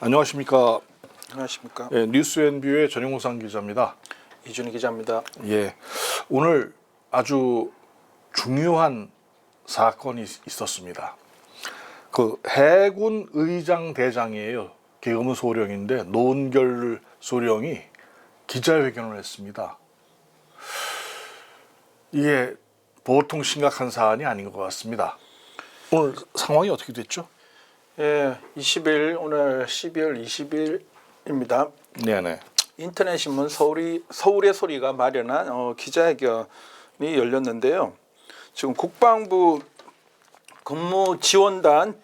안녕하십니까. 안녕하십니까. 예, 뉴스앤뷰의 전용상 기자입니다. 이준희 기자입니다. 예, 오늘 아주 중요한 사건이 있었습니다. 그 해군 의장 대장이에요. 계엄은 소령인데 노은결 소령이 기자회견을 했습니다. 이게 보통 심각한 사안이 아닌 것 같습니다. 오늘 상황이 어떻게 됐죠? 예, 20일 오늘 12월 20일입니다. 네네. 인터넷 신문 서울의 소리가 마련한 기자회견이 열렸는데요. 지금 국방부 근무 지원단이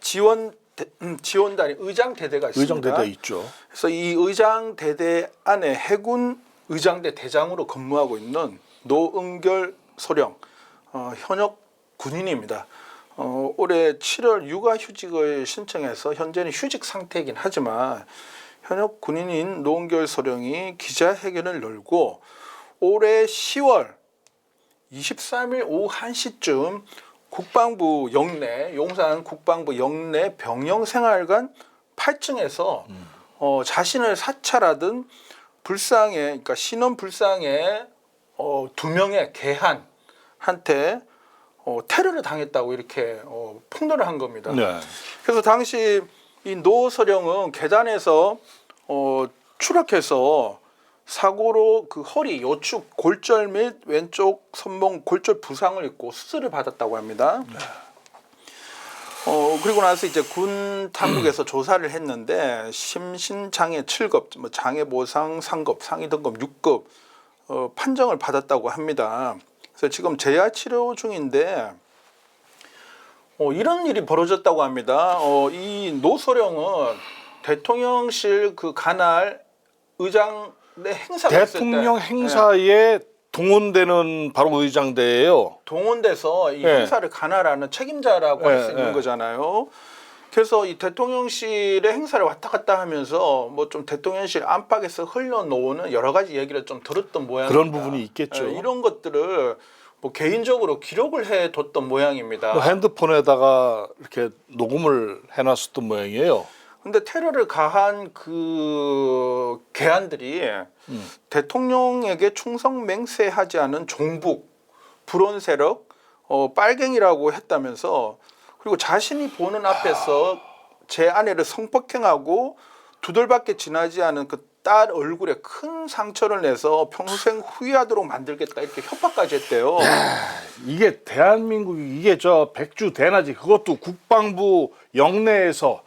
의장대대가 있습니다. 의장대대 있죠. 그래서 이 의장대대 안에 해군 의장대 대장으로 근무하고 있는 노은결 소령 현역 군인입니다. 올해 7월 육아휴직을 신청해서 현재는 휴직 상태이긴 하지만 현역 군인인 노은결 소령이 기자회견을 열고 올해 10월 23일 오후 1시쯤 국방부 영내 용산 국방부 영내 병영생활관 8층에서 자신을 사찰하던 불상에 그러니까 신원 불상에 2명의 개한한테 테러를 당했다고 이렇게 폭로를 한 겁니다. 네. 그래서 당시 이 노 소령은 계단에서 추락해서 사고로 그 허리, 요축, 골절 및 왼쪽 손목 골절 부상을 입고 수술을 받았다고 합니다. 네. 그리고 나서 이제 군 당국에서 조사를 했는데 심신장애 7급, 뭐 장애 보상 3급, 상위 등급 6급 판정을 받았다고 합니다. 그래서 지금 재활 치료 중인데 이런 일이 벌어졌다고 합니다. 이 노소령은 대통령실 그 관할 의장대 행사가 있을 때 대통령 행사에 동원되는 바로 의장대예요. 동원돼서 이 네. 행사를 관할하는 책임자라고 할 수 있는 네. 거잖아요. 그래서 이 대통령실의 행사를 왔다 갔다 하면서 뭐 좀 대통령실 안팎에서 흘러놓오는 여러 가지 얘기를 좀 들었던 모양입니다. 그런 부분이 있겠죠. 이런 것들을 뭐 개인적으로 기록을 해뒀던 모양입니다. 뭐 핸드폰에다가 이렇게 녹음을 해놨었던 모양이에요. 근데 테러를 가한 그 개한들이 대통령에게 충성 맹세하지 않은 종북, 불온 세력, 빨갱이라고 했다면서 그리고 자신이 보는 앞에서 제 아내를 성폭행하고 2달밖에 지나지 않은 그 딸 얼굴에 큰 상처를 내서 평생 후회하도록 만들겠다 이렇게 협박까지 했대요. 이게 대한민국이 이게 저 백주 대낮이 그것도 국방부 영내에서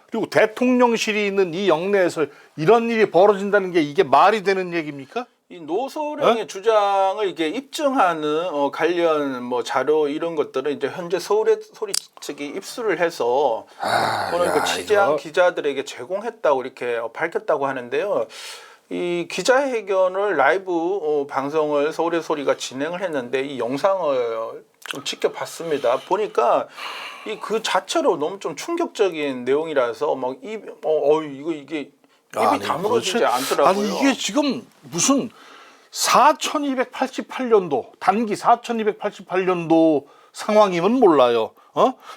그리고 대통령실이 있는 이 영내에서 이런 일이 벌어진다는 게 이게 말이 되는 얘기입니까? 이 노소령의 주장을 이게 입증하는 관련 뭐 자료 이런 것들은 이제 현재 서울의 소리 측이 입수를 해서 오늘 그 취재한 기자들에게 제공했다고 이렇게 밝혔다고 하는데요. 이 기자회견을 라이브 방송을 서울의 소리가 진행을 했는데 이 영상을 좀 지켜봤습니다. 보니까 이 그 자체로 너무 좀 충격적인 내용이라서 막 이게 입이 다물어지지 않더라고요. 아니 이게 지금 무슨 4288년도 단기 4288년도 상황이면 몰라요.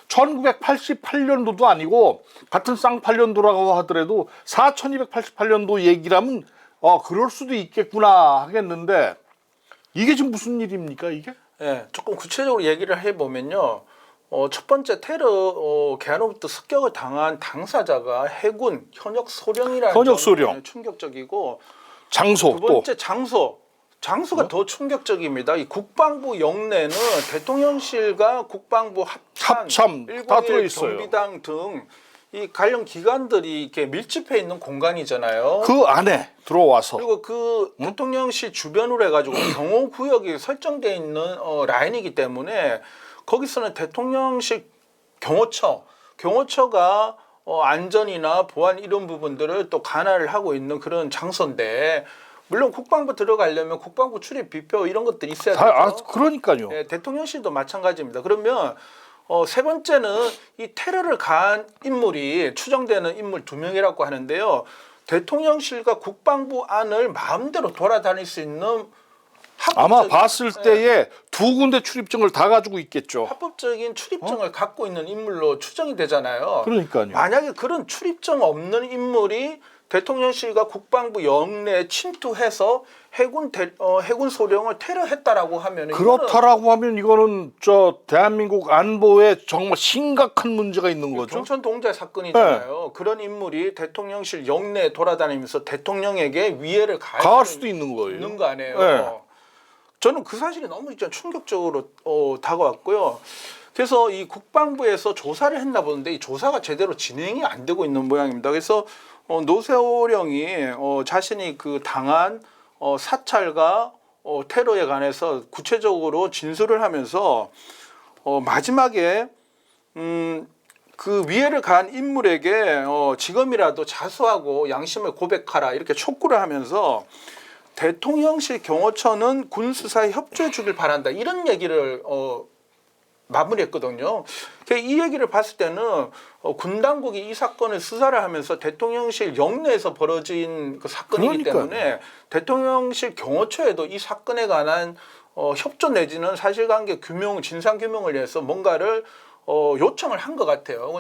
1988년도도 아니고 같은 쌍팔년도라고 하더라도 4288년도 얘기라면 그럴 수도 있겠구나 하겠는데 이게 지금 무슨 일입니까 이게? 네, 조금 구체적으로 얘기를 해보면요. 첫 번째 테러 개한으로부터 습격을 당한 당사자가 해군 현역 소령이라는 현역 소령. 충격적이고 장소 두 번째 장소가 더 충격적입니다. 이 국방부 영내는 대통령실과 국방부 합참 다 들어있어요. 경비당 등 이 관련 기관들이 이렇게 밀집해 있는 공간이잖아요. 그 안에 들어와서 그리고 그 대통령실 주변으로 해가지고 경호 구역이 설정되어 있는 라인이기 때문에 거기서는 대통령실 경호처가 안전이나 보안 이런 부분들을 또 관할을 하고 있는 그런 장소인데 물론 국방부 들어가려면 국방부 출입 비표 이런 것들이 있어야 되죠. 그러니까요. 네, 대통령실도 마찬가지입니다. 그러면 세 번째는 이 테러를 가한 인물이 추정되는 인물 2명이라고 하는데요. 대통령실과 국방부 안을 마음대로 돌아다닐 수 있는 아마 합법적인- 봤을 예. 때에 두 군데 출입증을 다 가지고 있겠죠. 합법적인 출입증을 갖고 있는 인물로 추정이 되잖아요. 그러니까요. 만약에 그런 출입증 없는 인물이 대통령실과 국방부 영내에 침투해서 해군 소령을 테러했다라고 하면 그렇다라고 하면 이거는 저 대한민국 안보에 정말 심각한 문제가 있는 거죠. 경천 동자 사건이잖아요. 그런 인물이 대통령실 영내에 돌아다니면서 대통령에게 위해를 가할 수도 있는 거예요. 있는 거 아니에요. 네. 저는 그 사실이 너무 진짜 충격적으로 다가왔고요. 그래서 이 국방부에서 조사를 했나 보는데 이 조사가 제대로 진행이 안 되고 있는 모양입니다. 그래서 노세호령이 자신이 그 당한 사찰과 테러에 관해서 구체적으로 진술을 하면서 마지막에 그 위해를 가한 인물에게 지금이라도 자수하고 양심을 고백하라 이렇게 촉구를 하면서 대통령실 경호처는 군 수사에 협조해 주길 바란다 이런 얘기를 마무리했거든요. 이 얘기를 봤을 때는 군 당국이 이 사건을 수사를 하면서 대통령실 영내에서 벌어진 그 사건이기 그러니까요. 때문에 대통령실 경호처에도 이 사건에 관한 협조 내지는 사실관계 규명, 진상 규명을 위해서 뭔가를 요청을 한 것 같아요.